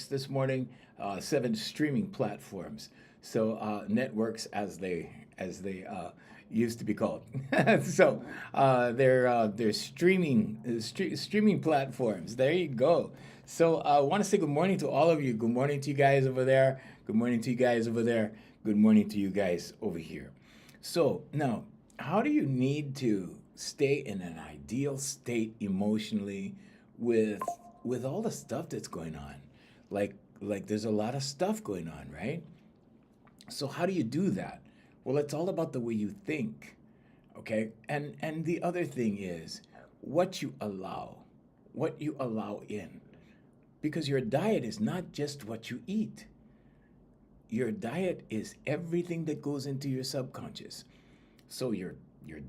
this morning, 7 streaming platforms. So networks, as they used to be called. So they're streaming platforms. There you go. So I want to say good morning to all of you. Good morning to you guys over there. Good morning to you guys over there. Good morning to you guys over here. So now, how do you need to stay in an ideal state emotionally with all the stuff that's going on? Like there's a lot of stuff going on, right? So how do you do that? Well, it's all about the way you think, okay? And the other thing is what you allow in. Because your diet is not just what you eat. Your diet is everything that goes into your subconscious. So your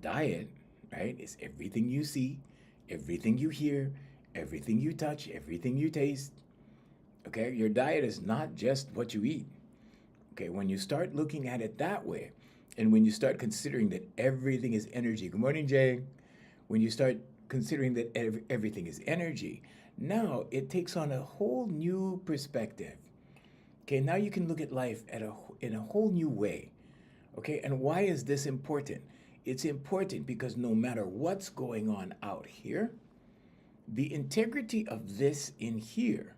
diet, right, is everything you see, everything you hear, everything you touch, everything you taste. Okay? Your diet is not just what you eat. Okay, when you start looking at it that way, and when you start considering that everything is energy. Good morning, Jay. When you start considering that everything is energy, now it takes on a whole new perspective. Okay, now you can look at life in a whole new way. Okay, and why is this important? It's important because no matter what's going on out here, the integrity of this in here,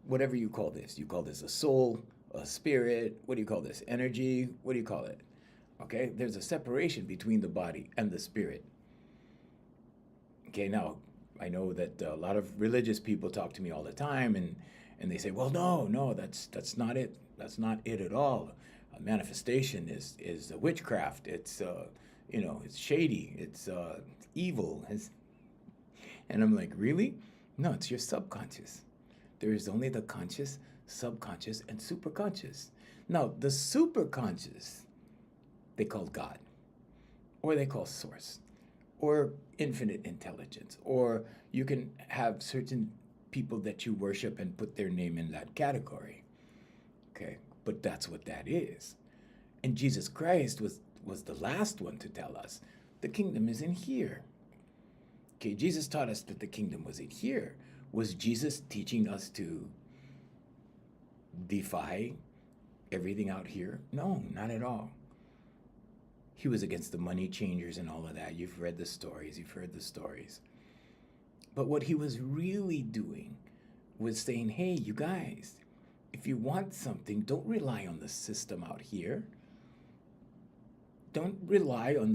whatever you call this a soul, a spirit, what do you call this? Energy, what do you call it? Okay, there's a separation between the body and the spirit. Okay, now, I know that a lot of religious people talk to me all the time and they say, well, no, that's not it. That's not it at all. A manifestation is a witchcraft. It's, it's shady. It's evil. And I'm like, really? No, it's your subconscious. There is only the conscious, subconscious, and superconscious. Now, the superconscious, they call God, or they call source, or infinite intelligence, or you can have certain people that you worship and put their name in that category. Okay, but that's what that is. And Jesus Christ was the last one to tell us the kingdom is in here. Okay, Jesus taught us that the kingdom was in here. Was Jesus teaching us to defy everything out here? No, not at all. He was against the money changers and all of that. You've read the stories, you've heard the stories. But what he was really doing was saying, hey, you guys, if you want something, don't rely on the system out here. Don't rely on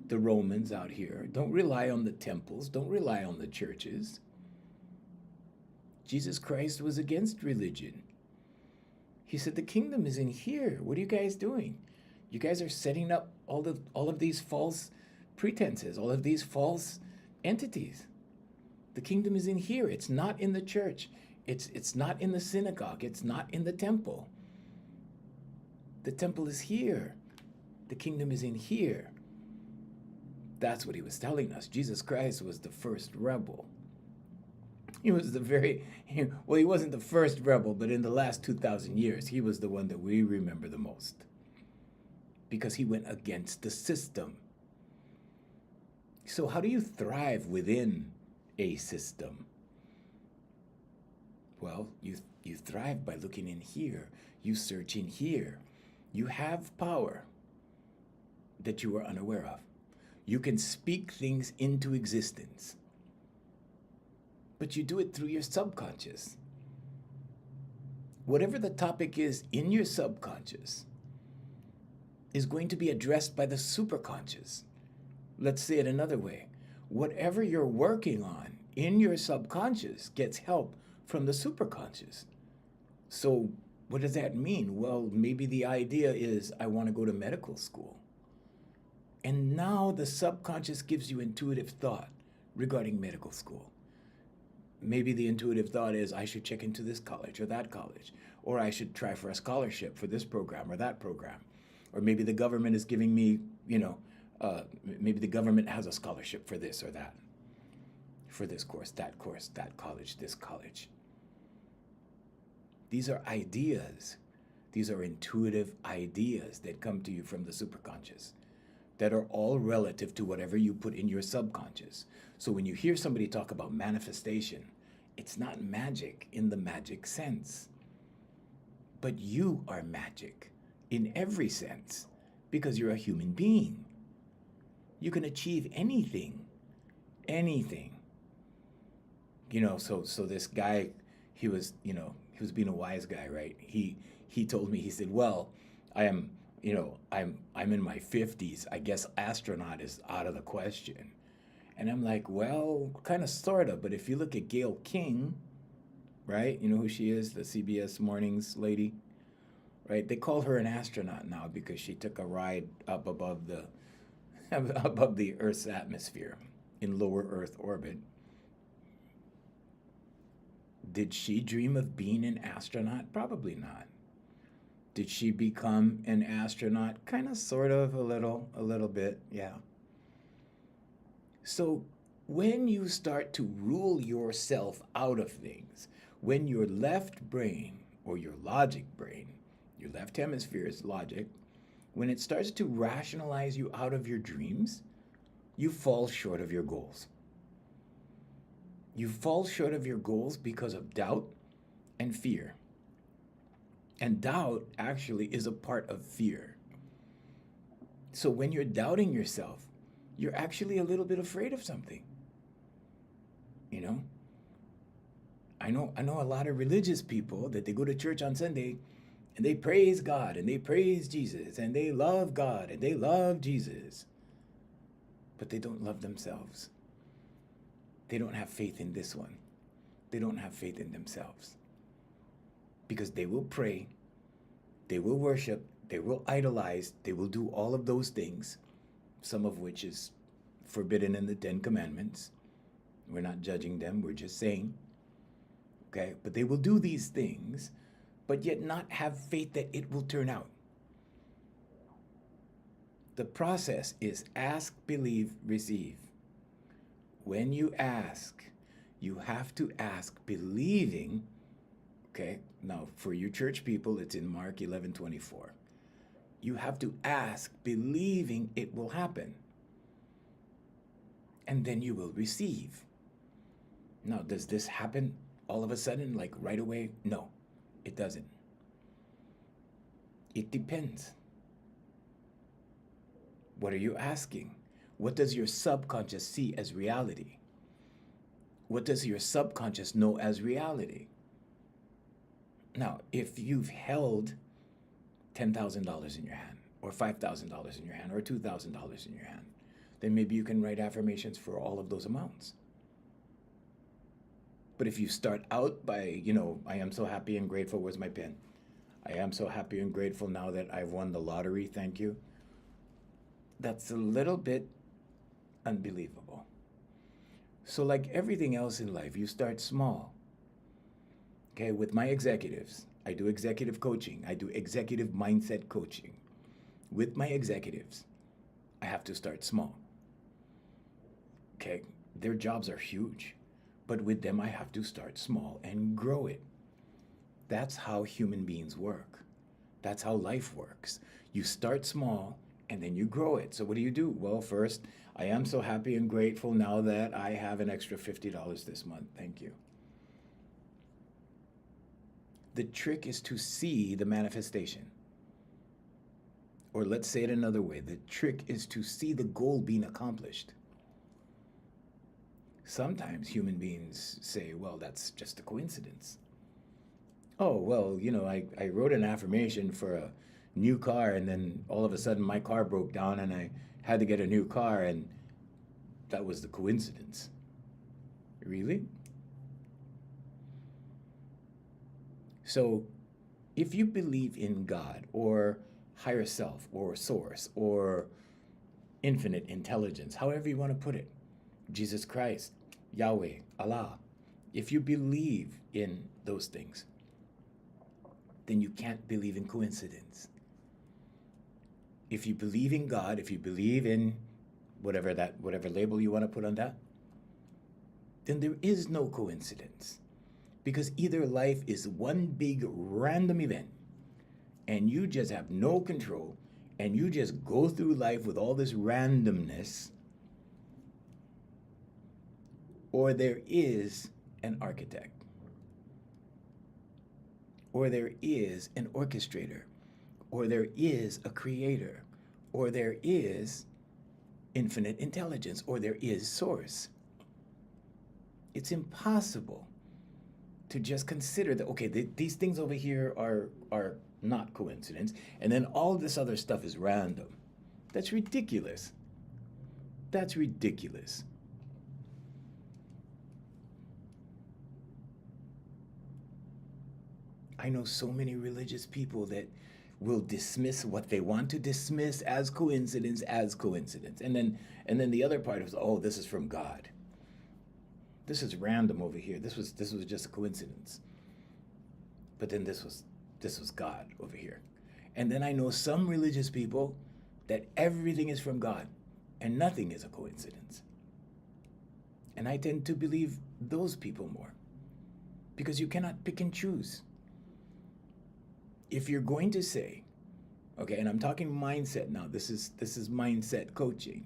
the Romans out here. Don't rely on the temples. Don't rely on the churches. Jesus Christ was against religion. He said, the kingdom is in here. What are you guys doing? You guys are setting up all of these false pretenses, all of these false entities. The kingdom is in here. It's not in the church. It's not in the synagogue. It's not in the temple. The temple is here. The kingdom is in here. That's what he was telling us. Jesus Christ was the first rebel. He was he wasn't the first rebel, but in the last 2,000 years, he was the one that we remember the most. Because he went against the system. So how do you thrive within a system? Well, you thrive by looking in here. You search in here. You have power that you are unaware of. You can speak things into existence. But you do it through your subconscious. Whatever the topic is in your subconscious is going to be addressed by the superconscious. Let's say it another way. Whatever you're working on in your subconscious gets help from the superconscious. So what does that mean? Well, maybe the idea is I want to go to medical school. And now the subconscious gives you intuitive thought regarding medical school. Maybe the intuitive thought is I should check into this college or that college, or I should try for a scholarship for this program or that program. Or maybe the government is giving me, maybe the government has a scholarship for this or that, for this course, that college, this college. These are ideas. These are intuitive ideas that come to you from the superconscious that are all relative to whatever you put in your subconscious. So when you hear somebody talk about manifestation, It's not magic in the magic sense. But you are magic in every sense because you're a human being. You can achieve anything. Anything. So this guy, he was being a wise guy, right? He told me, he said, well, I'm in my 50s. I guess astronaut is out of the question. And I'm like, well, kind of, sort of. But if you look at Gayle King, right? You know who she is, the CBS Mornings lady, right? They call her an astronaut now because she took a ride up above the Earth's atmosphere in lower Earth orbit. Did she dream of being an astronaut? Probably not. Did she become an astronaut? Kind of, sort of, a little bit, yeah. So when you start to rule yourself out of things, when your left brain, or your logic brain, your left hemisphere is logic, when it starts to rationalize you out of your dreams, you fall short of your goals. You fall short of your goals because of doubt and fear. And doubt actually is a part of fear. So when you're doubting yourself, you're actually a little bit afraid of something. I know a lot of religious people that they go to church on Sunday and they praise God and they praise Jesus and they love God and they love Jesus. But they don't love themselves. They don't have faith in this one. They don't have faith in themselves. Because they will pray, they will worship, they will idolize, they will do all of those things, some of which is forbidden in the 10 Commandments. We're not judging them, we're just saying. Okay, but they will do these things, but yet not have faith that it will turn out. The process is ask, believe, receive. When you ask, you have to ask believing. Okay, now for you church people, it's in Mark 11:24. You have to ask believing it will happen. And then you will receive. Now, does this happen all of a sudden, like right away? No, it doesn't. It depends. What are you asking? What does your subconscious see as reality? What does your subconscious know as reality? Now, if you've held $10,000 in your hand, or $5,000 in your hand, or $2,000 in your hand, then maybe you can write affirmations for all of those amounts. But if you start out by, I am so happy and grateful, where's my pen? I am so happy and grateful now that I've won the lottery, thank you. That's a little bit unbelievable. So like everything else in life, you start small. Okay, with my executives, I do executive coaching. I do executive mindset coaching. With my executives, I have to start small. Okay, their jobs are huge, but with them, I have to start small and grow it. That's how human beings work. That's how life works. You start small and then you grow it. So what do? Well, first, I am so happy and grateful now that I have an extra $50 this month. Thank you. The trick is to see the manifestation. Or let's say it another way. The trick is to see the goal being accomplished. Sometimes human beings say, well, that's just a coincidence. Oh, well, I wrote an affirmation for a new car and then all of a sudden my car broke down and I had to get a new car and that was the coincidence. Really? So if you believe in God or higher self or source or infinite intelligence, however you want to put it, Jesus Christ, Yahweh, Allah, if you believe in those things, then you can't believe in coincidence. If you believe in God, if you believe in whatever label you want to put on that, then there is no coincidence. Because either life is one big random event and you just have no control and you just go through life with all this randomness, or there is an architect, or there is an orchestrator, or there is a creator, or there is infinite intelligence, or there is source. It's impossible to just consider that, okay, these things over here are not coincidence, and then all this other stuff is random. That's ridiculous. That's ridiculous. I know so many religious people that will dismiss what they want to dismiss as coincidence, and then the other part is, oh, this is from God. This is random over here. This was just a coincidence. But then this was God over here. And then I know some religious people that everything is from God and nothing is a coincidence. And I tend to believe those people more, because you cannot pick and choose. If you're going to say, okay, and I'm talking mindset now, this is mindset coaching.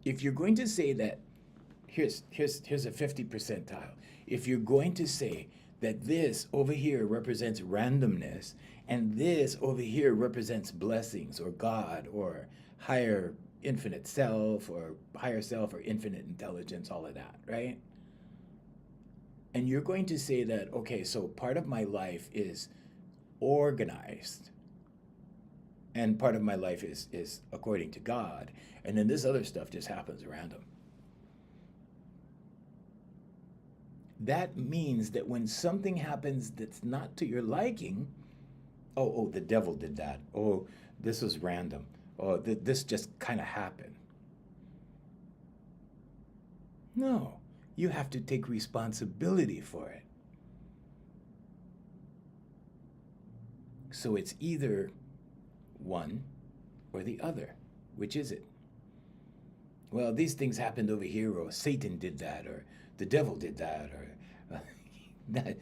If you're going to say that, here's a 50 percentile. If you're going to say that this over here represents randomness and this over here represents blessings or God or higher infinite self or higher self or infinite intelligence, all of that, right? And you're going to say that, okay, so part of my life is organized and part of my life is according to God, and then this other stuff just happens random. That means that when something happens that's not to your liking, oh, the devil did that. Oh, this was random. Oh, this just kind of happened. No, you have to take responsibility for it. So it's either one or the other. Which is it? Well, these things happened over here, or Satan did that, or the devil did that, or that,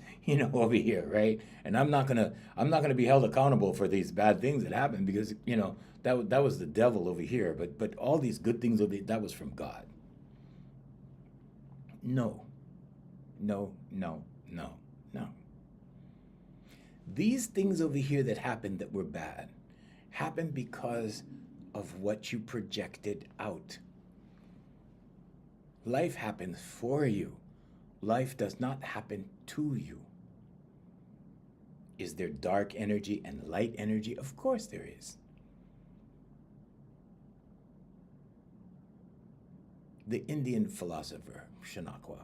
over here, right? And I'm not gonna be held accountable for these bad things that happened, because that was the devil over here. But all these good things that was from God. No. These things over here that happened that were bad happened because of what you projected out. Life happens for you. Life does not happen to you. Is there dark energy and light energy? Of course there is. The Indian philosopher, Shanakwa,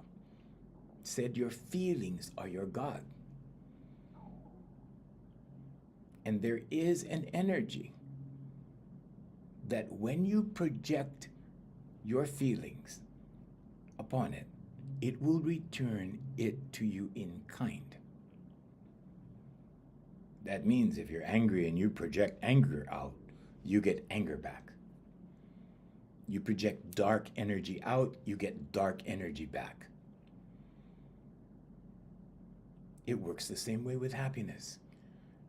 said your feelings are your God. And there is an energy that when you project your feelings upon it, it will return it to you in kind. That means if you're angry and you project anger out, you get anger back. You project dark energy out, you get dark energy back. It works the same way with happiness.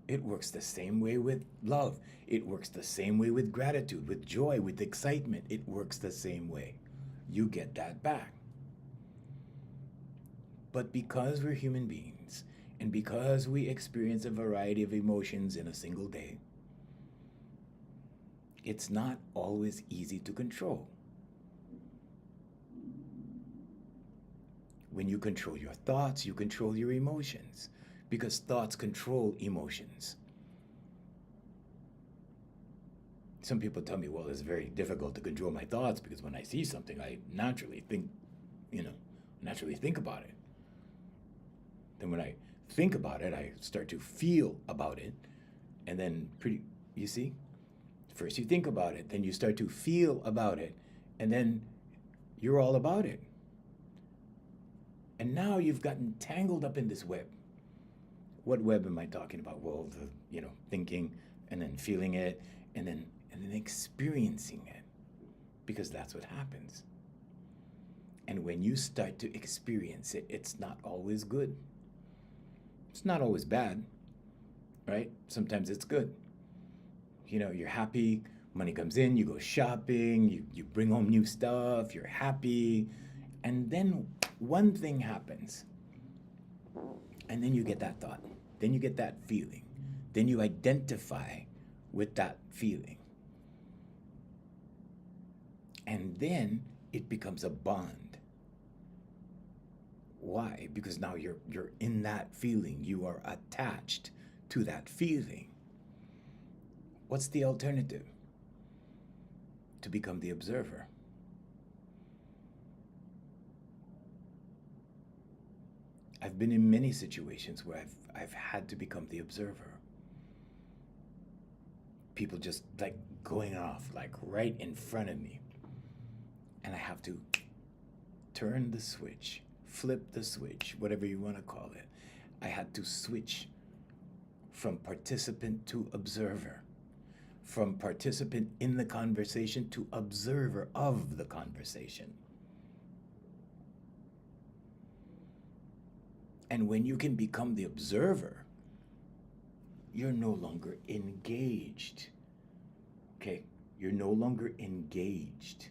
It works the same way with love. It works the same way with gratitude, with joy, with excitement. It works the same way. You get that back. But because we're human beings, and because we experience a variety of emotions in a single day, it's not always easy to control. When you control your thoughts, you control your emotions, because thoughts control emotions. Some people tell me, well, it's very difficult to control my thoughts because when I see something, I naturally think about it. Then when I think about it, I start to feel about it. And then you see? First you think about it, then you start to feel about it, and then you're all about it. And now you've gotten tangled up in this web. What web am I talking about? Well, thinking and then feeling it and then experiencing it, because that's what happens. And when you start to experience it, it's not always good. It's not always bad, right? Sometimes it's good. You're happy, money comes in, you go shopping, you bring home new stuff, you're happy, and then one thing happens, and then you get that thought, then you get that feeling, then you identify with that feeling. And then it becomes a bond. Why? Because now you're in that feeling. You are attached to that feeling. What's the alternative? To become the observer. I've been in many situations where I've had to become the observer. People just like going off, like right in front of me. And I have to turn the switch, flip the switch, whatever you want to call it. I had to switch from participant to observer, from participant in the conversation to observer of the conversation. And when you can become the observer, you're no longer engaged. Okay, you're no longer engaged.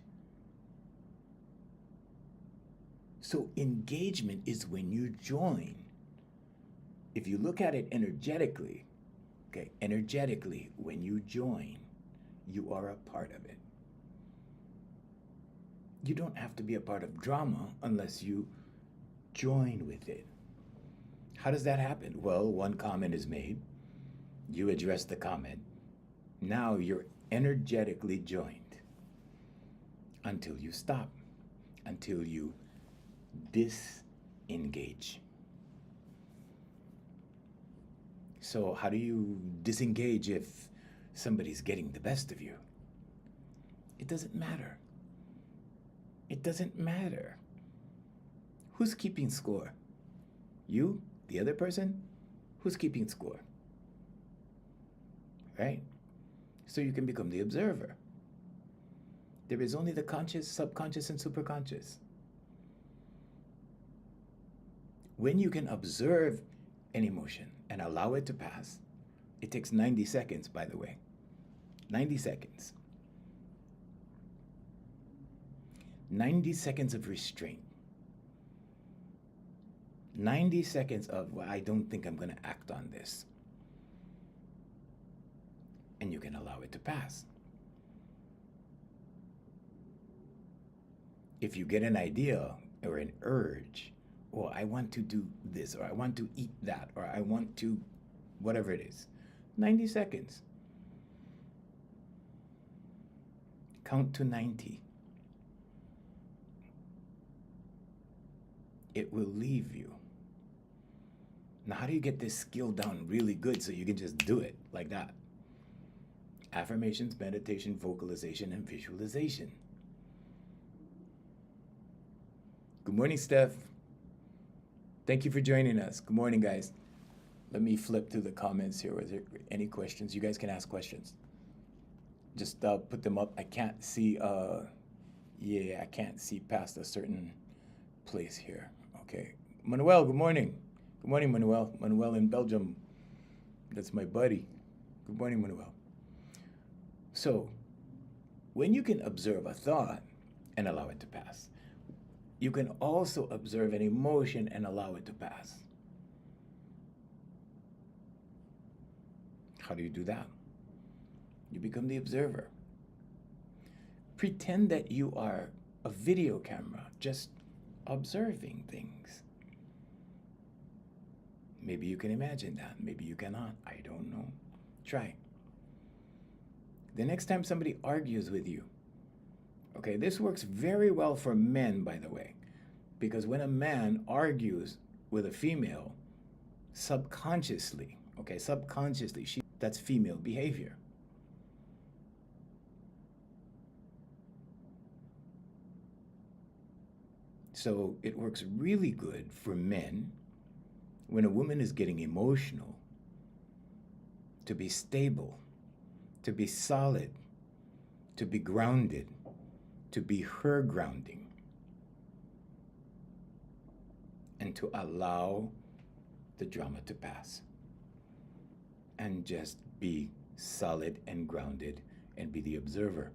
So engagement is when you join. If you look at it energetically, okay, energetically, when you join, you are a part of it. You don't have to be a part of drama unless you join with it. How does that happen? Well, one comment is made, you address the comment. Now you're energetically joined until you stop, until you disengage. So how do you disengage if somebody's getting the best of you? It doesn't matter. It doesn't matter. Who's keeping score? You? The other person? Who's keeping score? Right? So you can become the observer. There is only the conscious, subconscious, and superconscious. When you can observe an emotion and allow it to pass, it takes 90 seconds, by the way. 90 seconds. 90 seconds of restraint. 90 seconds of, well, I don't think I'm going to act on this. And you can allow it to pass. If you get an idea or an urge, or I want to do this, or I want to eat that, or I want to, whatever it is, 90 seconds. Count to 90. It will leave you. Now, how do you get this skill down really good so you can just do it like that? Affirmations, meditation, vocalization, and visualization. Good morning, Steph. Thank you for joining us. Good morning, guys. Let me flip through the comments here. Was there any questions? You guys can ask questions. Just put them up. I can't see, I can't see past a certain place here. Okay. Manuel, good morning. Good morning, Manuel. Manuel in Belgium. That's my buddy. Good morning, Manuel. So, when you can observe a thought and allow it to pass, you can also observe an emotion and allow it to pass. How do you do that? You become the observer. Pretend that you are a video camera, just observing things. Maybe you can imagine that. Maybe you cannot. I don't know. Try. The next time somebody argues with you, okay, this works very well for men, by the way, because when a man argues with a female, subconsciously, that's female behavior. So it works really good for men when a woman is getting emotional, to be stable, to be solid, to be grounded, to be her grounding, and to allow the drama to pass and just be solid and grounded and be the observer.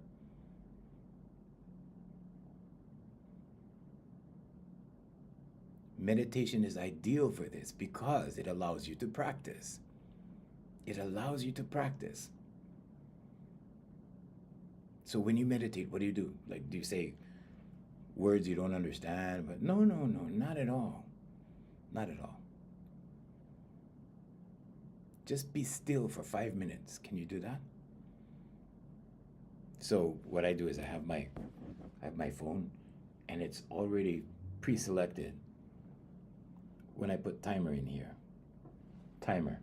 Meditation is ideal for this because it allows you to practice. It allows you to practice. So when you meditate, what do? Like, do you say words you don't understand? But no, not at all. Not at all. Just be still for 5 minutes. Can you do that? So what I do is I have my phone, and it's already pre-selected when I put timer in here. Timer.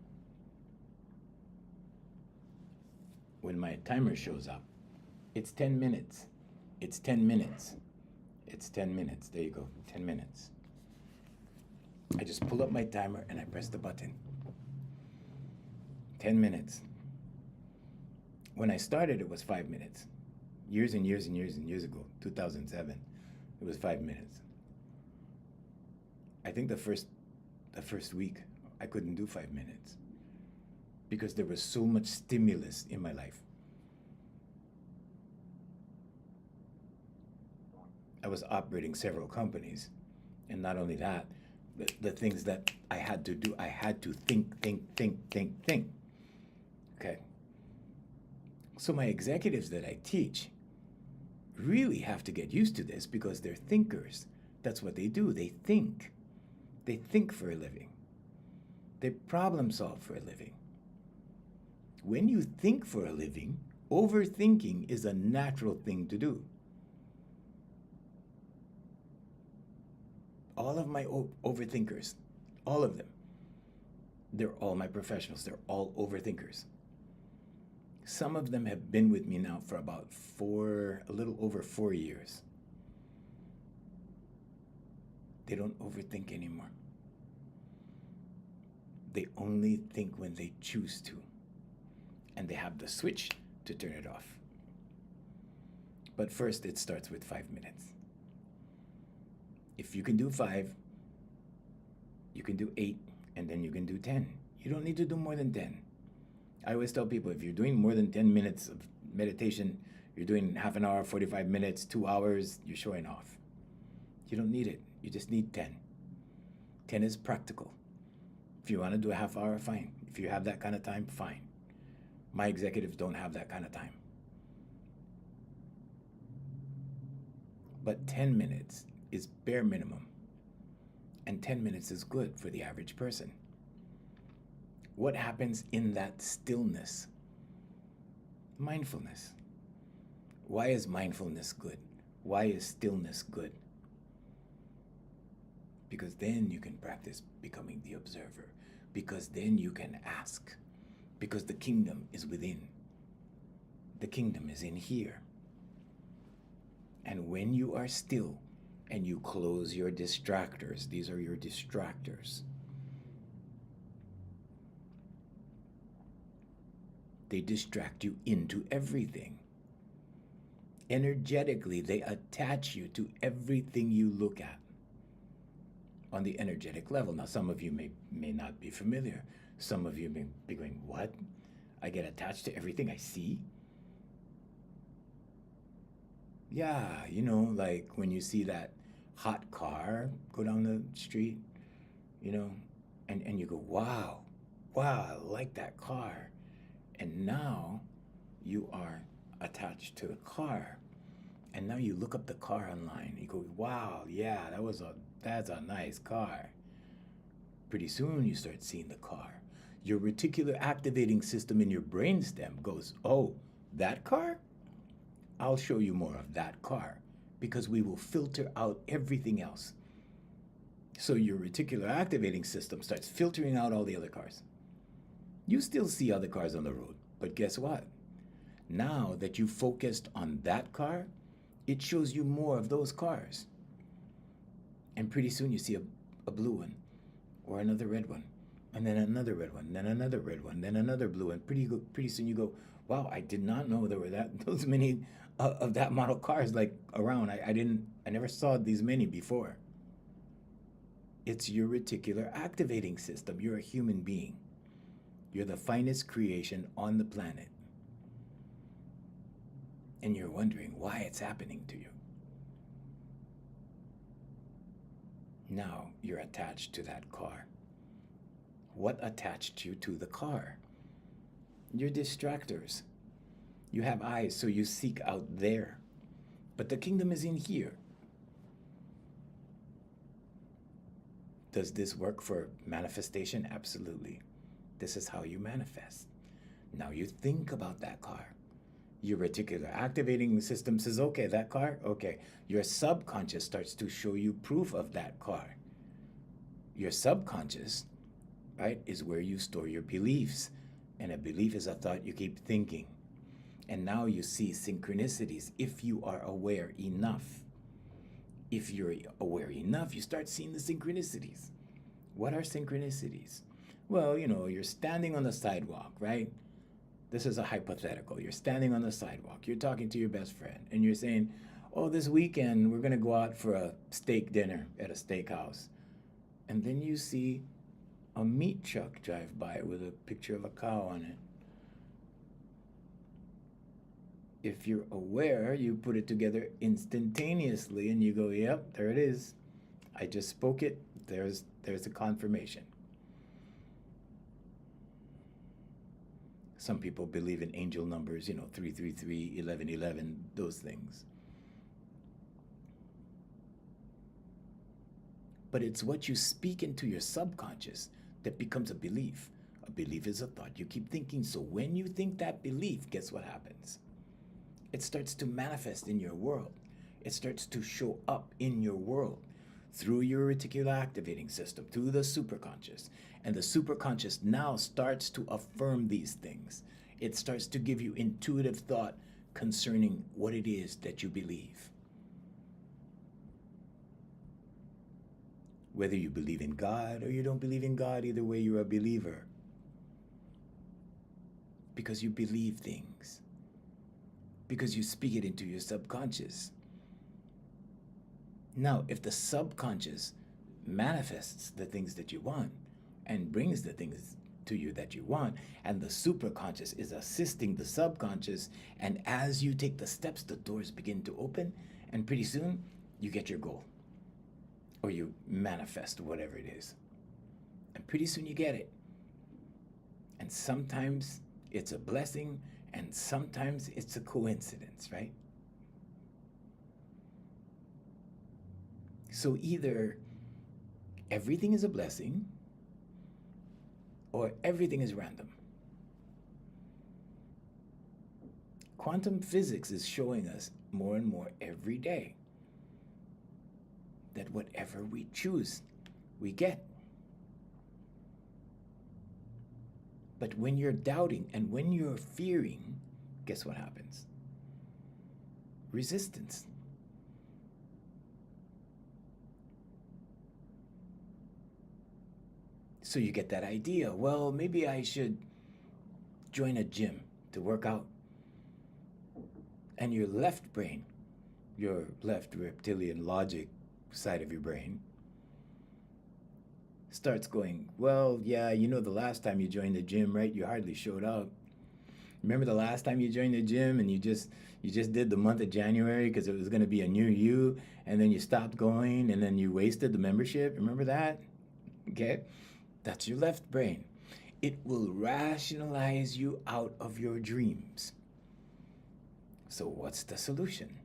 When my timer shows up, it's 10 minutes. It's 10 minutes. It's 10 minutes. There you go, 10 minutes. I just pull up my timer and I press the button. 10 minutes. When I started, it was 5 minutes. Years and years and years and years ago, 2007, it was 5 minutes. I think the first week, I couldn't do 5 minutes because there was so much stimulus in my life. I was operating several companies, and not only that, the things that I had to do, I had to think. Okay. So my executives that I teach really have to get used to this because they're thinkers. That's what they do. They think. They think for a living. They problem solve for a living. When you think for a living, overthinking is a natural thing to do. All of my overthinkers, all of them, they're all my professionals. They're all overthinkers. Some of them have been with me now for about a little over 4 years. They don't overthink anymore. They only think when they choose to. And they have the switch to turn it off. But first, it starts with 5 minutes. If you can do 5, you can do 8, and then you can do 10. You don't need to do more than 10. I always tell people, if you're doing more than 10 minutes of meditation, you're doing half an hour, 45 minutes, 2 hours, you're showing off. You don't need it. You just need 10. 10 is practical. If you want to do a half hour, fine. If you have that kind of time, fine. My executives don't have that kind of time. But 10 minutes is bare minimum. And 10 minutes is good for the average person. What happens in that stillness? Mindfulness. Why is mindfulness good? Why is stillness good? Because then you can practice becoming the observer. Because then you can ask. Because the kingdom is within. The kingdom is in here. And when you are still and you close your distractors, these are your distractors. They distract you into everything. Energetically, they attach you to everything you look at on the energetic level. Now, some of you may not be familiar. Some of you may be going, what? I get attached to everything I see? Yeah, like when you see that hot car go down the street, and you go, wow, I like that car. And now you are attached to the car. And now you look up the car online. You go, wow, yeah, that's a nice car. Pretty soon you start seeing the car. Your reticular activating system in your brainstem goes, oh, that car? I'll show you more of that car, because we will filter out everything else. So your reticular activating system starts filtering out all the other cars. You still see other cars on the road, but guess what? Now that you focused on that car, it shows you more of those cars. And pretty soon you see a blue one, or another red one, and then another red one, then another red one, then another blue one. Pretty soon you go, wow, I did not know there were those many of that model cars like around. I never saw these many before. It's your reticular activating system. You're a human being. You're the finest creation on the planet. And you're wondering why it's happening to you. Now you're attached to that car. What attached you to the car? Your distractors. You have eyes, so you seek out there. But the kingdom is in here. Does this work for manifestation? Absolutely. This is how you manifest. Now you think about that car. Your reticular activating system says, okay, that car, okay. Your subconscious starts to show you proof of that car. Your subconscious, right, is where you store your beliefs. And a belief is a thought you keep thinking. And now you see synchronicities if you are aware enough. If you're aware enough, you start seeing the synchronicities. What are synchronicities? Well, you're standing on the sidewalk, right? This is a hypothetical. You're standing on the sidewalk. You're talking to your best friend, and you're saying, oh, this weekend we're going to go out for a steak dinner at a steakhouse. And then you see a meat truck drive by with a picture of a cow on it. If you're aware, you put it together instantaneously and you go, yep, there it is. I just spoke it. There's a confirmation. Some people believe in angel numbers, 333, 1111, those things. But it's what you speak into your subconscious that becomes a belief. A belief is a thought you keep thinking. So when you think that belief, guess what happens? It starts to manifest in your world. It starts to show up in your world through your reticular activating system, through the superconscious. And the superconscious now starts to affirm these things. It starts to give you intuitive thought concerning what it is that you believe. Whether you believe in God or you don't believe in God, either way, you're a believer. Because you believe things. Because you speak it into your subconscious. Now, if the subconscious manifests the things that you want and brings the things to you that you want, and the superconscious is assisting the subconscious, and as you take the steps, the doors begin to open, and pretty soon you get your goal. Or you manifest whatever it is. And pretty soon you get it. And sometimes it's a blessing, and sometimes it's a coincidence, right? So either everything is a blessing or everything is random. Quantum physics is showing us more and more every day that whatever we choose, we get. But when you're doubting and when you're fearing, guess what happens? Resistance. So you get that idea, well, maybe I should join a gym to work out. And your left brain, your left reptilian logic side of your brain, starts going, well, yeah, the last time you joined the gym, right? You hardly showed up. Remember the last time you joined the gym and you just did the month of January because it was going to be a new you, and then you stopped going and then you wasted the membership. Remember that? Okay? That's your left brain. It will rationalize you out of your dreams. So what's the solution?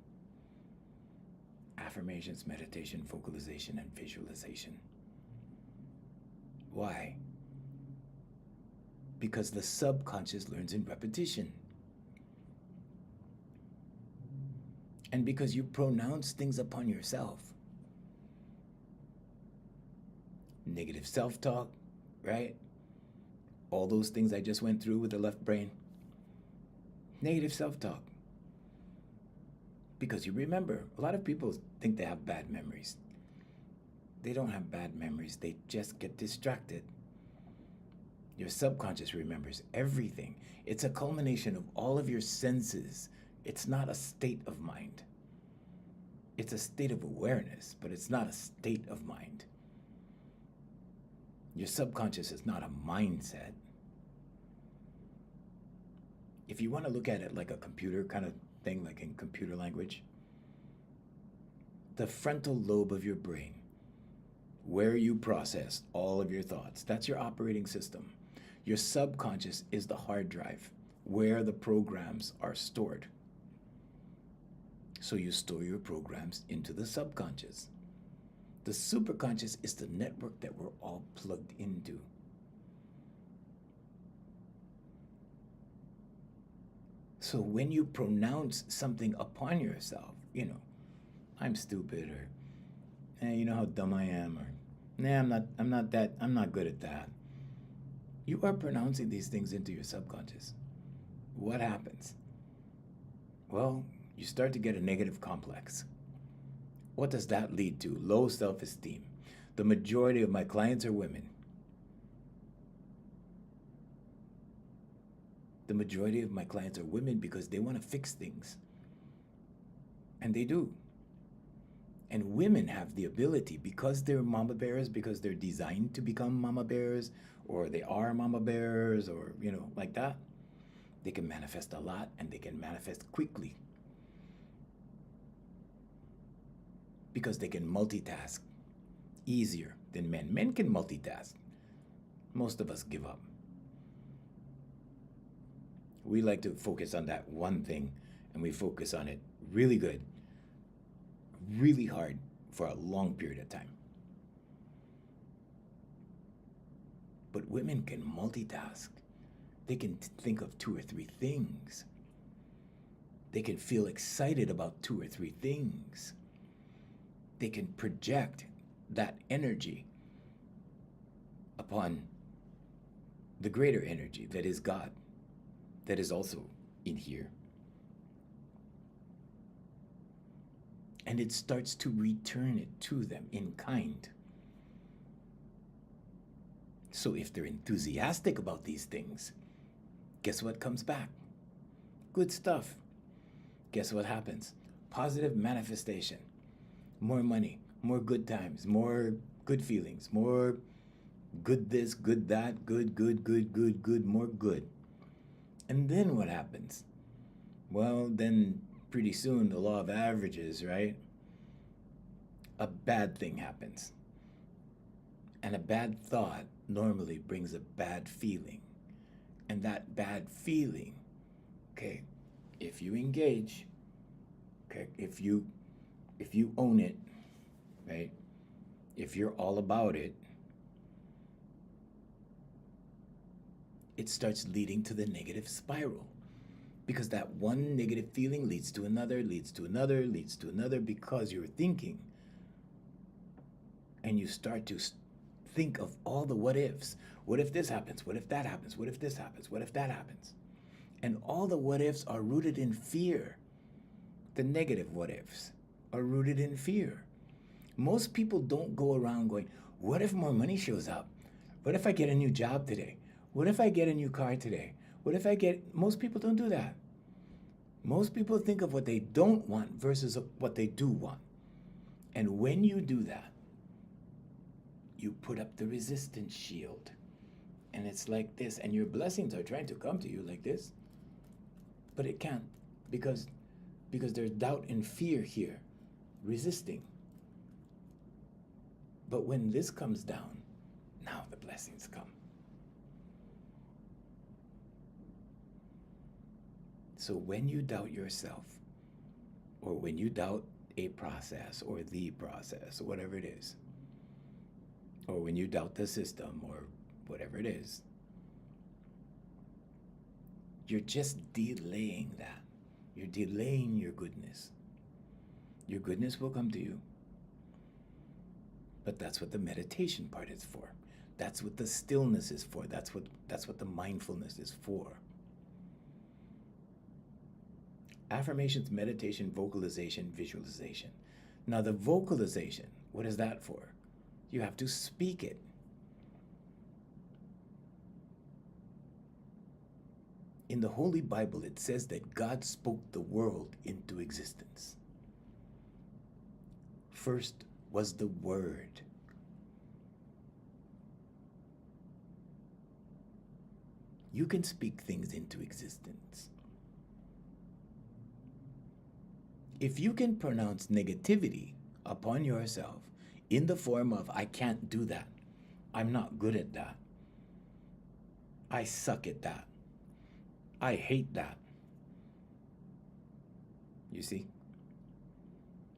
Affirmations, meditation, vocalization, and visualization. Why? Because the subconscious learns in repetition. And because you pronounce things upon yourself. Negative self-talk, right? All those things I just went through with the left brain. Negative self-talk. Because you remember, a lot of people think they have bad memories. They don't have bad memories. They just get distracted. Your subconscious remembers everything. It's a culmination of all of your senses. It's not a state of mind. It's a state of awareness, but it's not a state of mind. Your subconscious is not a mindset. If you want to look at it like a computer kind of thing, like in computer language, the frontal lobe of your brain, where you process all of your thoughts. That's your operating system. Your subconscious is the hard drive where the programs are stored. So you store your programs into the subconscious. The superconscious is the network that we're all plugged into. So when you pronounce something upon yourself, I'm stupid, or you know how dumb I am, or I'm not good at that. You are pronouncing these things into your subconscious. What happens? Well, you start to get a negative complex. What does that lead to? Low self-esteem. The majority of my clients are women. The majority of my clients are women because they want to fix things. And they do. And women have the ability, because they're mama bears, because they're designed to become mama bears, or they are mama bears, or, like that. They can manifest a lot, and they can manifest quickly. Because they can multitask easier than men. Men can multitask. Most of us give up. We like to focus on that one thing, and we focus on it really good, really hard for a long period of time. But women can multitask. They can think of 2 or 3 things. They can feel excited about 2 or 3 things. They can project that energy upon the greater energy that is God, that is also in here. And it starts to return it to them in kind. So if they're enthusiastic about these things, guess what comes back? Good stuff. Guess what happens? Positive manifestation. More money, more good times, more good feelings, more good this, good that, good, more good. And then what happens? Well, then pretty soon the law of averages, right? A bad thing happens. And a bad thought normally brings a bad feeling. And that bad feeling, okay, if you engage, okay, if you own it, right? If you're all about it, it starts leading to the negative spiral. Because that one negative feeling leads to another, leads to another, leads to another, because you're thinking. And you start to think of all the what ifs. What if this happens? What if that happens? What if this happens? What if that happens? And all the what ifs are rooted in fear. The negative what ifs are rooted in fear. Most people don't go around going, what if more money shows up? What if I get a new job today? What if I get a new car today? Most people don't do that. Most people think of what they don't want versus what they do want. And when you do that, you put up the resistance shield. And it's like this, and your blessings are trying to come to you like this, but it can't, because there's doubt and fear here, resisting. But when this comes down, now the blessings come. So when you doubt yourself, or when you doubt a process or the process, or whatever it is, or when you doubt the system or whatever it is, you're just delaying that. You're delaying your goodness. Your goodness will come to you. But that's what the meditation part is for. That's what the stillness is for. That's what the mindfulness is for. Affirmations, meditation, vocalization, visualization. Now the vocalization, what is that for? You have to speak it. In the Holy Bible, it says that God spoke the world into existence. First was the Word. You can speak things into existence. If you can pronounce negativity upon yourself in the form of, I can't do that. I'm not good at that. I suck at that. I hate that. You see?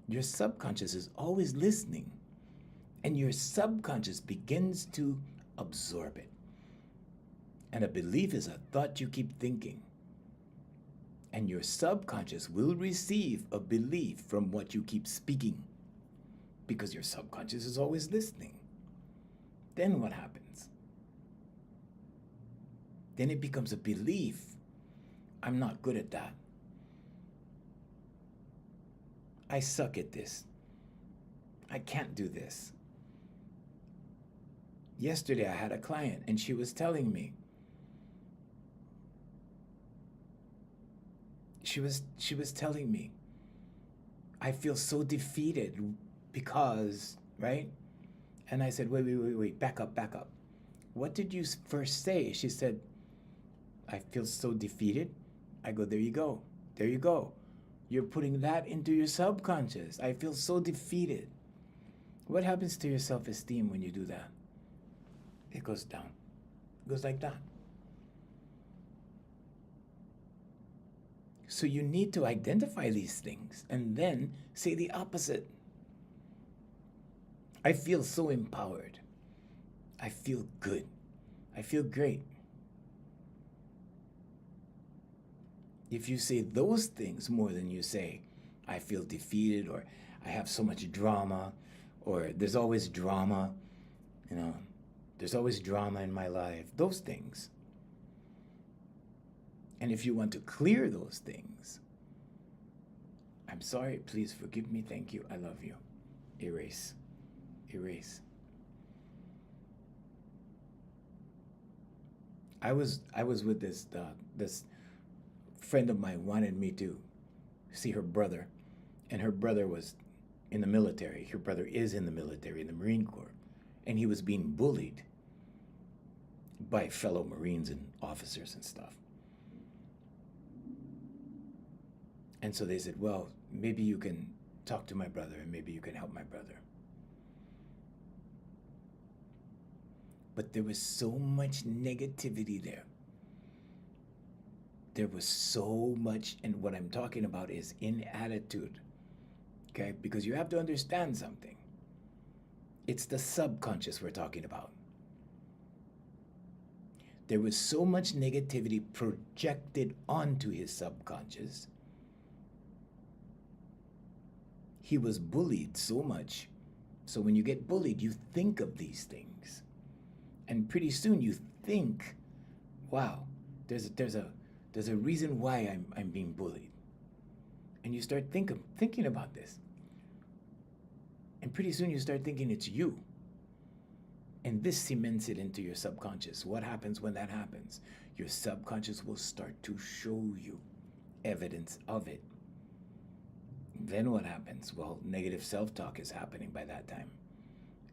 Your subconscious is always listening, and your subconscious begins to absorb it. And a belief is a thought you keep thinking. And your subconscious will receive a belief from what you keep speaking, because your subconscious is always listening. Then what happens? Then it becomes a belief. I'm not good at that. I suck at this. I can't do this. Yesterday I had a client and she was telling me, she was telling me, I feel so defeated because, right? And I said, wait, back up. What did you first say? She said, I feel so defeated. I go, there you go. You're putting that into your subconscious. I feel so defeated. What happens to your self-esteem when you do that? It goes down. It goes like that. So you need to identify these things and then say the opposite. I feel so empowered. I feel good. I feel great. If you say those things more than you say, I feel defeated, or I have so much drama, or there's always drama, there's always drama in my life, those things. And if you want to clear those things, I'm sorry, please forgive me, thank you, I love you. Erase. I was with this friend of mine wanted me to see her brother, and her brother was in the military. Her brother is in the military, in the Marine Corps, and he was being bullied by fellow Marines and officers and stuff. And so they said, well, maybe you can talk to my brother and maybe you can help my brother. But there was so much negativity there. There was so much, and what I'm talking about is inattitude, okay? Because you have to understand something. It's the subconscious we're talking about. There was so much negativity projected onto his subconscious. He was bullied so much. So when you get bullied, you think of these things. And pretty soon you think, wow, there's a reason why I'm being bullied. And you start thinking about this. And pretty soon you start thinking it's you. And this cements it into your subconscious. What happens when that happens? Your subconscious will start to show you evidence of it. Then what happens? Well, negative self-talk is happening by that time.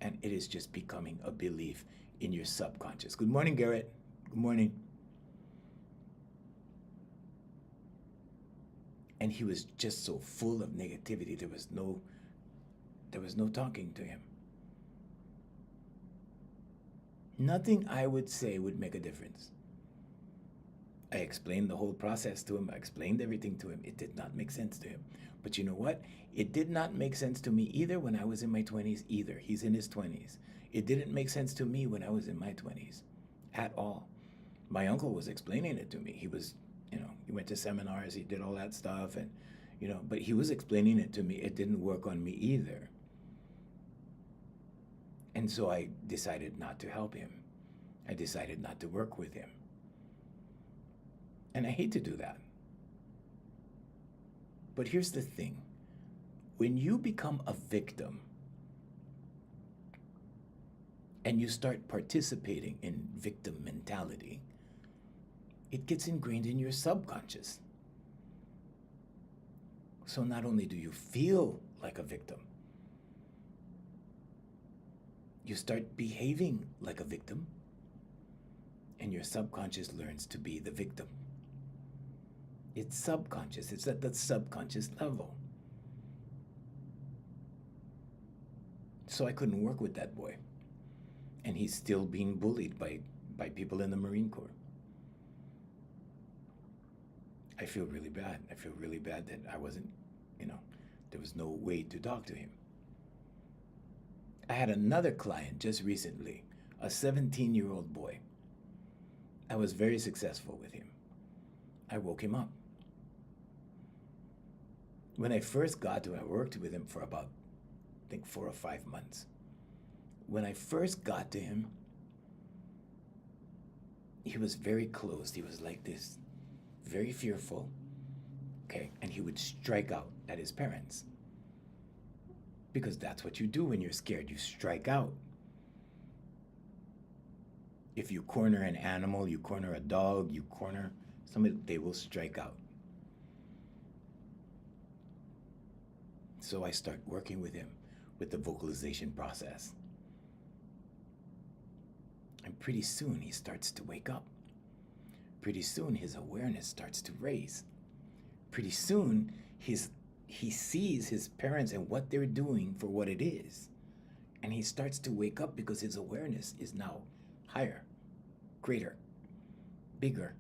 And it is just becoming a belief in your subconscious. Good morning, Garrett. Good morning. And he was just so full of negativity. There was no talking to him. Nothing I would say would make a difference. I explained the whole process to him. I explained everything to him. It did not make sense to him. But you know what? It did not make sense to me either when I was in my 20s either. He's in his 20s. It didn't make sense to me when I was in my 20s at all. My uncle was explaining it to me. He was, he went to seminars, he did all that stuff, and, but he was explaining it to me. It didn't work on me either. And so I decided not to help him. I decided not to work with him. And I hate to do that. But here's the thing. When you become a victim and you start participating in victim mentality, it gets ingrained in your subconscious. So not only do you feel like a victim, you start behaving like a victim, and your subconscious learns to be the victim. It's subconscious. It's at the subconscious level. So I couldn't work with that boy. And he's still being bullied by people in the Marine Corps. I feel really bad. I feel really bad that I wasn't, there was no way to talk to him. I had another client just recently, a 17-year-old boy. I was very successful with him. I woke him up. When I first got to him, I worked with him for about, I think, 4 or 5 months. When I first got to him, he was very closed. He was like this, very fearful, okay? And he would strike out at his parents. Because that's what you do when you're scared. You strike out. If you corner an animal, you corner a dog, you corner somebody, they will strike out. So I start working with him with the vocalization process. And pretty soon he starts to wake up. Pretty soon his awareness starts to raise. Pretty soon he sees his parents and what they're doing for what it is. And he starts to wake up because his awareness is now higher, greater, bigger,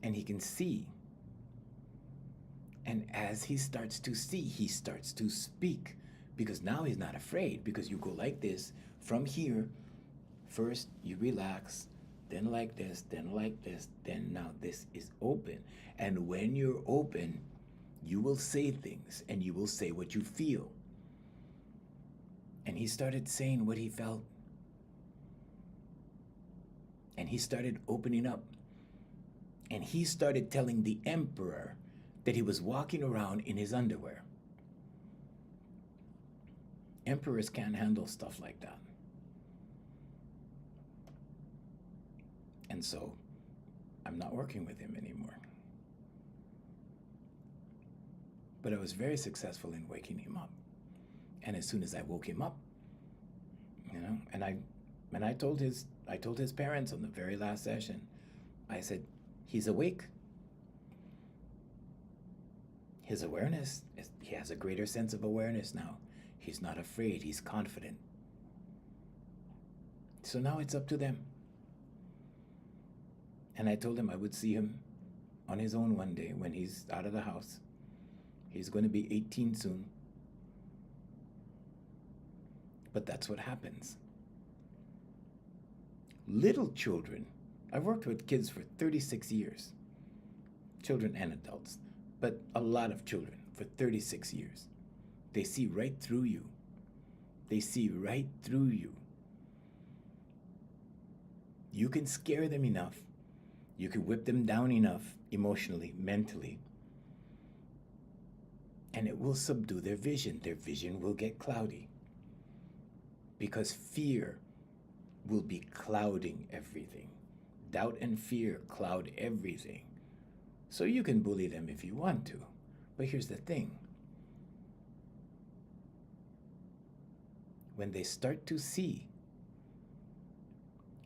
and he can see. And as he starts to see, he starts to speak, because now he's not afraid, because you go like this from here. First you relax, then like this, then like this, then now this is open. And when you're open, you will say things and you will say what you feel. And he started saying what he felt. And he started opening up. And he started telling the emperor that he was walking around in his underwear. Emperors can't handle stuff like that. And so I'm not working with him anymore. But I was very successful in waking him up. And as soon as I woke him up, and I told his parents on the very last session, I said, he's awake. His awareness, he has a greater sense of awareness now. He's not afraid, he's confident. So now it's up to them. And I told him I would see him on his own one day when he's out of the house. He's going to be 18 soon. But that's what happens. Little children, I've worked with kids for 36 years, children and adults, but a lot of children for 36 years. They see right through you. They see right through you. You can scare them enough. You can whip them down enough emotionally, mentally, and it will subdue their vision. Their vision will get cloudy because fear will be clouding everything. Doubt and fear cloud everything. So you can bully them if you want to. But here's the thing. When they start to see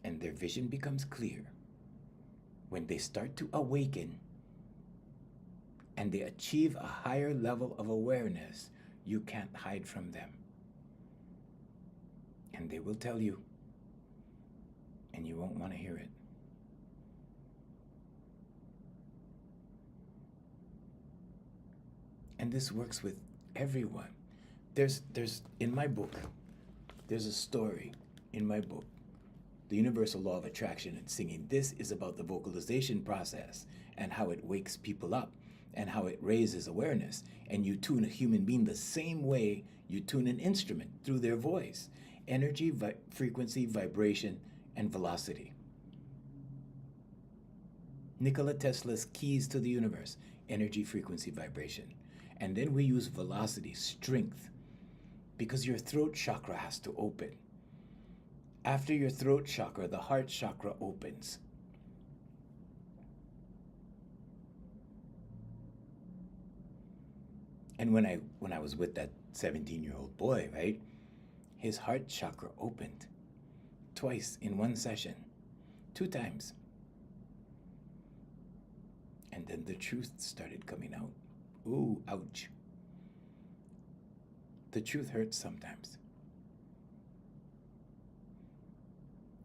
and their vision becomes clear, when they start to awaken and they achieve a higher level of awareness, you can't hide from them. And they will tell you, and you won't want to hear it. And this works with everyone. There's in my book, there's a story in my book, The Universal Law of Attraction and Singing. This is about the vocalization process and how it wakes people up and how it raises awareness. And you tune a human being the same way you tune an instrument, through their voice. Energy, frequency, vibration, and velocity. Nikola Tesla's keys to the universe: energy, frequency, vibration. And then we use velocity, strength, because your throat chakra has to open. After your throat chakra, the heart chakra opens. And when I was with that 17-year-old boy, right, his heart chakra opened twice in one session, 2 times. And then the truth started coming out. Ooh, ouch. The truth hurts sometimes.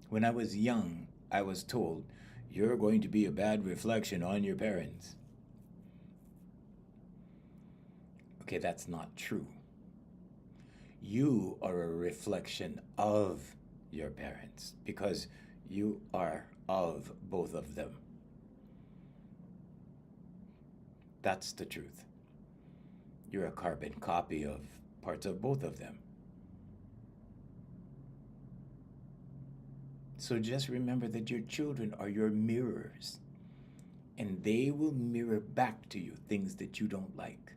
When I was young, I was told, you're going to be a bad reflection on your parents. Okay, that's not true. You are a reflection of your parents because you are of both of them. That's the truth. You're a carbon copy of parts of both of them. So just remember that your children are your mirrors, and they will mirror back to you things that you don't like.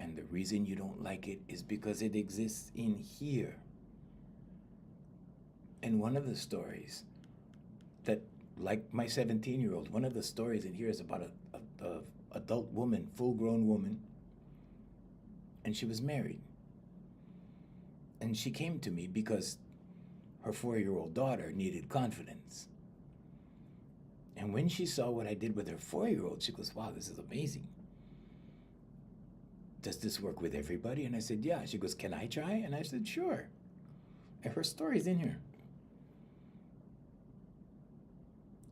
And the reason you don't like it is because it exists in here. And one of the stories that, like my 17-year-old, one of the stories in here is about a adult woman, full-grown woman, and she was married. And she came to me because her 4-year-old daughter needed confidence. And when she saw what I did with her 4-year-old, she goes, wow, this is amazing. Does this work with everybody? And I said, yeah. She goes, can I try? And I said, sure. And her story's in here.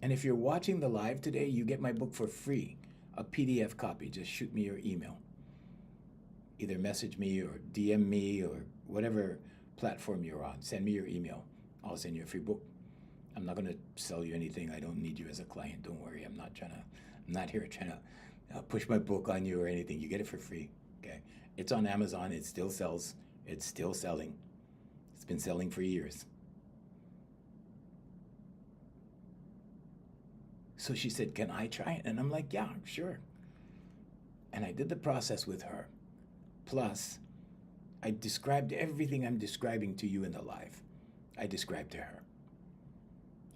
And if you're watching the live today, you get my book for free, a PDF copy. Just shoot me your email. Either message me or DM me or whatever platform you're on. Send me your email. I'll send you a free book. I'm not going to sell you anything. I don't need you as a client. Don't worry. I'm not here trying to push my book on you or anything. You get it for free. Okay. It's on Amazon. It still sells. It's still selling. It's been selling for years. So she said, can I try it? And I'm like, yeah, sure. And I did the process with her. Plus, I described everything I'm describing to you in the live. I described to her.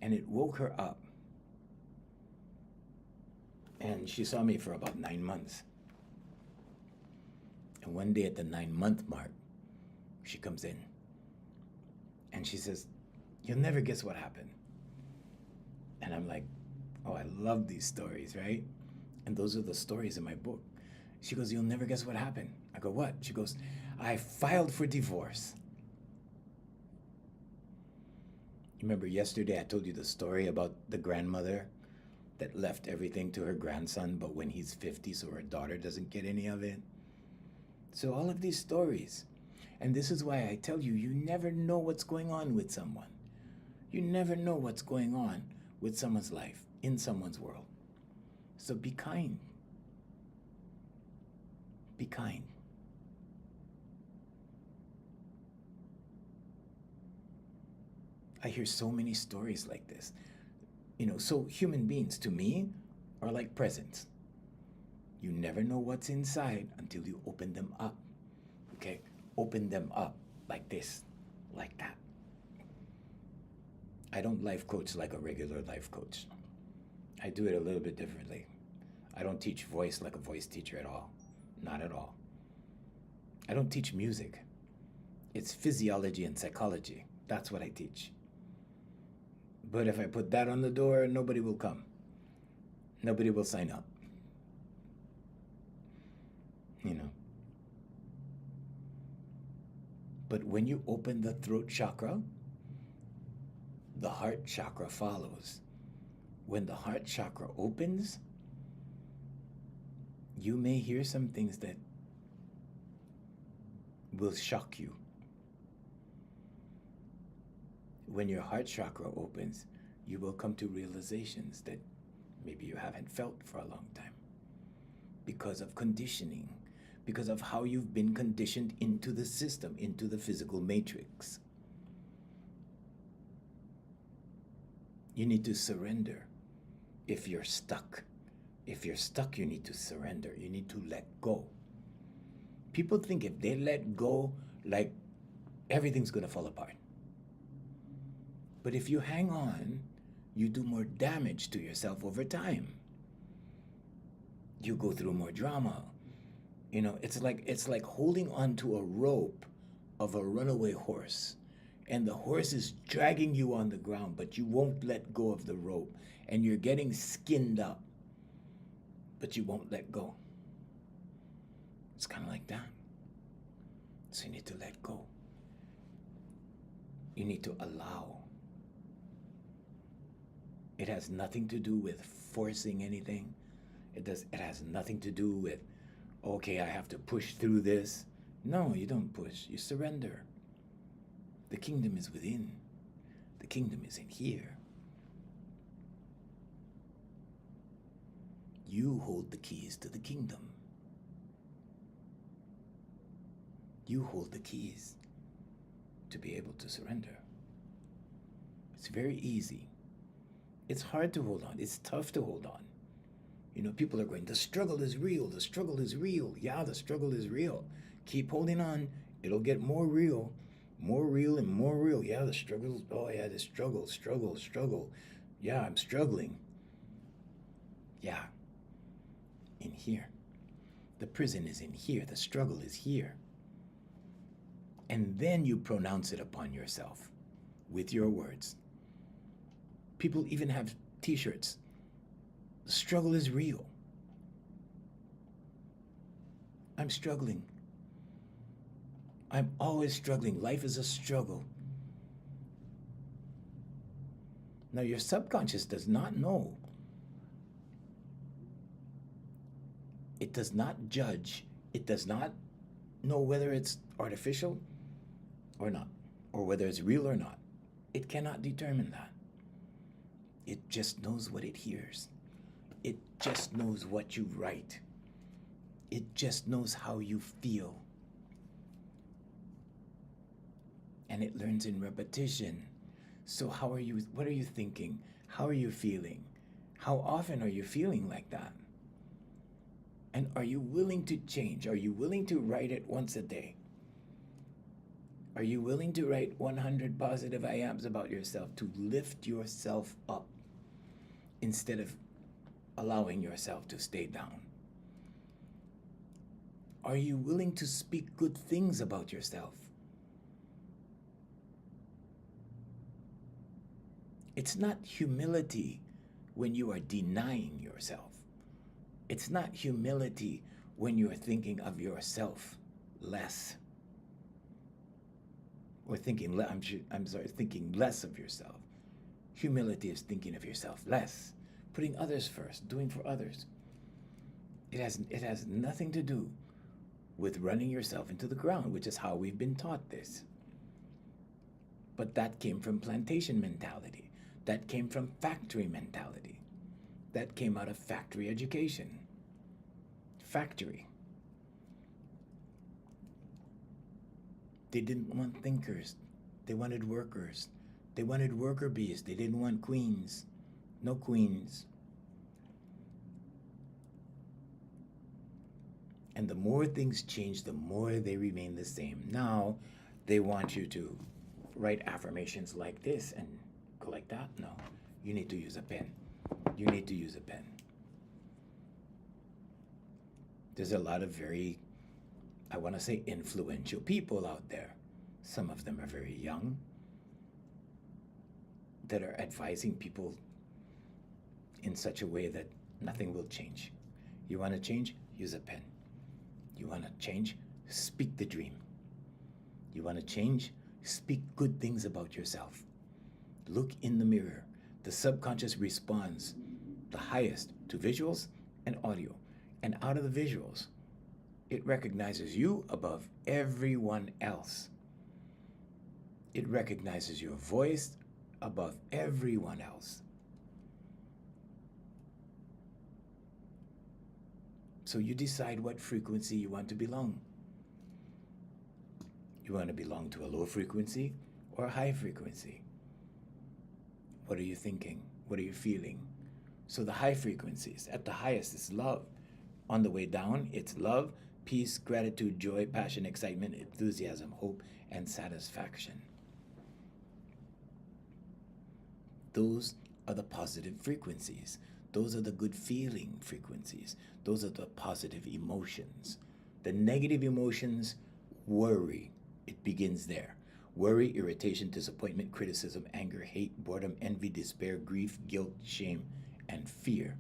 And it woke her up. And she saw me for about 9 months. And one day at the 9-month mark, she comes in. And she says, you'll never guess what happened. And I'm like, oh, I love these stories, right? And those are the stories in my book. She goes, you'll never guess what happened. I go, what? She goes, I filed for divorce. You remember yesterday I told you the story about the grandmother that left everything to her grandson, but when he's 50, so her daughter doesn't get any of it? So all of these stories. And this is why I tell you, you never know what's going on with someone. You never know what's going on with someone's life, in someone's world. So be kind. Be kind. I hear so many stories like this. You know, so human beings to me are like presents. You never know what's inside until you open them up. Okay? Open them up like this, like that. I don't life coach like a regular life coach. I do it a little bit differently. I don't teach voice like a voice teacher at all. Not at all. I don't teach music. It's physiology and psychology. That's what I teach. But if I put that on the door, nobody will come. Nobody will sign up. You know. But when you open the throat chakra, the heart chakra follows. When the heart chakra opens, you may hear some things that will shock you. When your heart chakra opens, you will come to realizations that maybe you haven't felt for a long time because of conditioning, because of how you've been conditioned into the system, into the physical matrix. You need to surrender if you're stuck. If you're stuck, you need to surrender. You need to let go. People think if they let go, like everything's going to fall apart. But if you hang on, you do more damage to yourself over time. You go through more drama. You know, it's like holding on to a rope of a runaway horse. And the horse is dragging you on the ground, but you won't let go of the rope. And you're getting skinned up, but you won't let go. It's kind of like that. So you need to let go. You need to allow. It has nothing to do with forcing anything. It has nothing to do with, okay, I have to push through this. No, you don't push. You surrender. The kingdom is within. The kingdom is in here. You hold the keys to the kingdom. You hold the keys to be able to surrender. It's very easy. It's hard to hold on. It's tough to hold on. You know, people are going, the struggle is real. The struggle is real. Yeah, the struggle is real. Keep holding on. It'll get more real and more real. Yeah, the struggle. Oh, yeah, the struggle. Yeah, I'm struggling. Yeah, in here. The prison is in here. The struggle is here. And then you pronounce it upon yourself with your words. People even have t-shirts. The struggle is real. I'm struggling. I'm always struggling. Life is a struggle. Now, your subconscious does not know. It does not judge. It does not know whether it's artificial or not, or whether it's real or not. It cannot determine that. It just knows what it hears. It just knows what you write. It just knows how you feel. And it learns in repetition. So what are you thinking? How are you feeling? How often are you feeling like that? And are you willing to change? Are you willing to write it once a day? Are you willing to write 100 positive I ams about yourself to lift yourself up instead of allowing yourself to stay down? Are you willing to speak good things about yourself? It's not humility when you are denying yourself. It's not humility when you're thinking of yourself less. Or thinking less of yourself. Humility is thinking of yourself less, putting others first, doing for others. It has nothing to do with running yourself into the ground, which is how we've been taught this. But that came from plantation mentality. That came from factory mentality. That came out of factory education. Factory. They didn't want thinkers. They wanted workers. They wanted worker bees. They didn't want queens. No queens. And the more things change, the more they remain the same. Now, they want you to write affirmations like this and go like that. No, you need to use a pen. You need to use a pen. There's a lot of very, I want to say, influential people out there. Some of them are very young that are advising people in such a way that nothing will change. You want to change? Use a pen. You want to change? Speak the dream. You want to change? Speak good things about yourself. Look in the mirror. The subconscious responds the highest to visuals and audio. And out of the visuals, it recognizes you above everyone else. It recognizes your voice above everyone else. So you decide what frequency you want to belong. You want to belong to a low frequency or a high frequency? What are you thinking? What are you feeling? So the high frequencies, at the highest is love. On the way down, it's love, peace, gratitude, joy, passion, excitement, enthusiasm, hope, and satisfaction. Those are the positive frequencies. Those are the good feeling frequencies. Those are the positive emotions. The negative emotions, worry. It begins there. Worry, irritation, disappointment, criticism, anger, hate, boredom, envy, despair, grief, guilt, shame, and fear.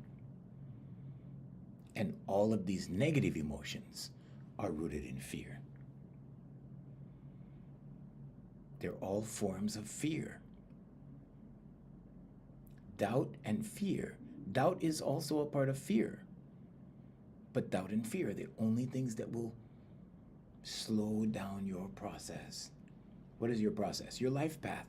And all of these negative emotions are rooted in fear. They're all forms of fear. doubt and fear. Doubt is also a part of fear. But doubt and fear are the only things that will slow down your process. What is your process? Your life path.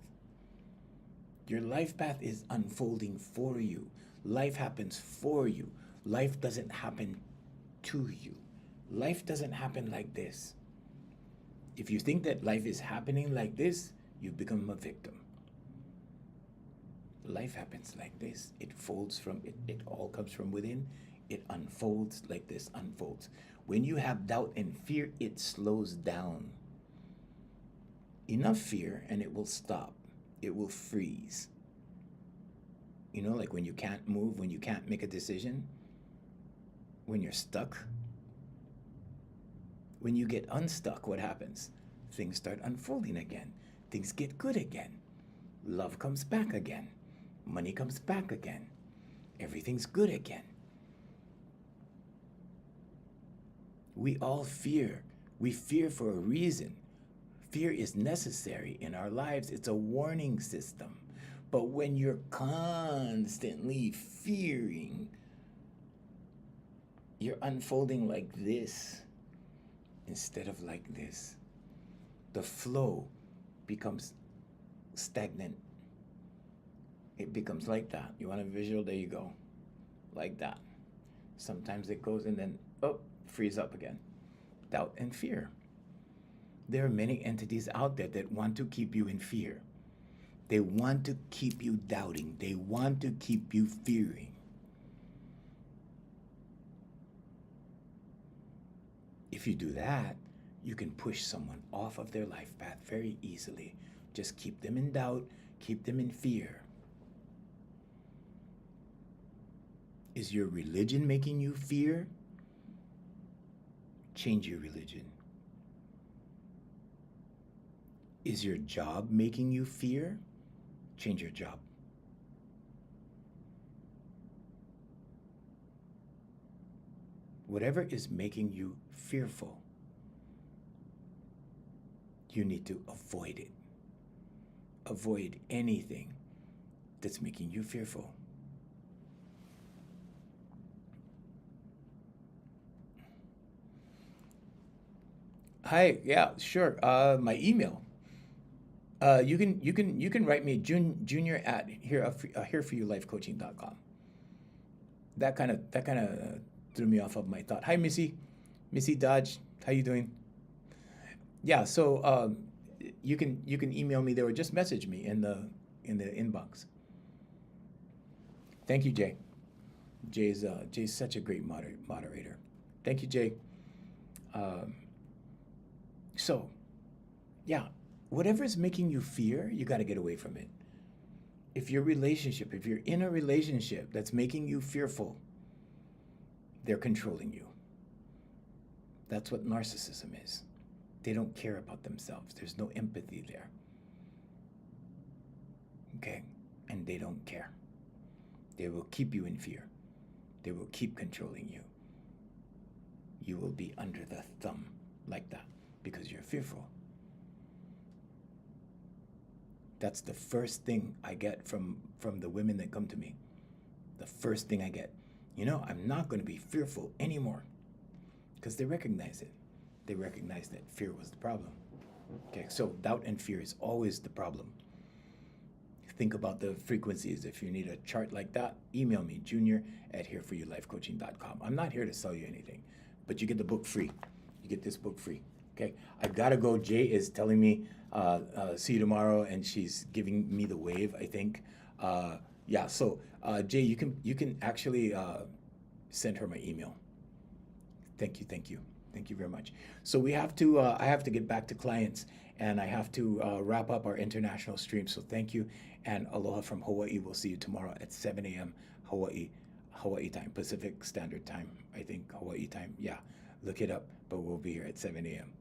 Your life path is unfolding for you. Life happens for you. Life doesn't happen to you. Life doesn't happen like this. If you think that life is happening like this, you become a victim. Life happens like this. It folds from it. It all comes from within. It unfolds like this unfolds. When you have doubt and fear, it slows down. Enough fear and it will stop. It will freeze. You know, like when you can't move, when you can't make a decision, when you're stuck. When you get unstuck, what happens? Things start unfolding again. Things get good again. Love comes back again. Money comes back again. Everything's good again. We all fear. We fear for a reason. Fear is necessary in our lives. It's a warning system. But when you're constantly fearing, you're unfolding like this instead of like this. The flow becomes stagnant. It becomes like that. You want a visual? There you go. Like that. Sometimes it goes and then, freeze up again. Doubt and fear. There are many entities out there that want to keep you in fear. They want to keep you doubting. They want to keep you fearing. If you do that, you can push someone off of their life path very easily. Just keep them in doubt, keep them in fear. Is your religion making you fear? Change your religion. Is your job making you fear? Change your job. Whatever is making you fearful, you need to avoid it. Avoid anything that's making you fearful. Hi, yeah, sure. My email. You can write me junior at hereforyouLifeCoaching.com. That kind of threw me off of my thought. Hi, Missy Dodge. How you doing? Yeah. So you can email me there or just message me in the inbox. Thank you, Jay. Jay's such a great moderator. Thank you, Jay. So, yeah, whatever is making you fear, you got to get away from it. If you're in a relationship that's making you fearful, they're controlling you. That's what narcissism is. They don't care about themselves. There's no empathy there. Okay? And they don't care. They will keep you in fear. They will keep controlling you. You will be under the thumb like that because you're fearful. That's the first thing I get from the women that come to me. The first thing I get. I'm not going to be fearful anymore because they recognize it. They recognize that fear was the problem. Okay, so doubt and fear is always the problem. Think about the frequencies. If you need a chart like that, email me, junior@hereforyouLifeCoaching.com. I'm not here to sell you anything, but you get the book free. You get this book free. Okay, I gotta go. Jay is telling me, see you tomorrow, and she's giving me the wave, I think. So Jay, you can actually send her my email. Thank you very much. So we have to, I have to get back to clients, and I have to wrap up our international stream. So thank you, and aloha from Hawaii. We'll see you tomorrow at 7 a.m. Hawaii time, Pacific Standard Time, I think, Hawaii time. Yeah, look it up, but we'll be here at 7 a.m.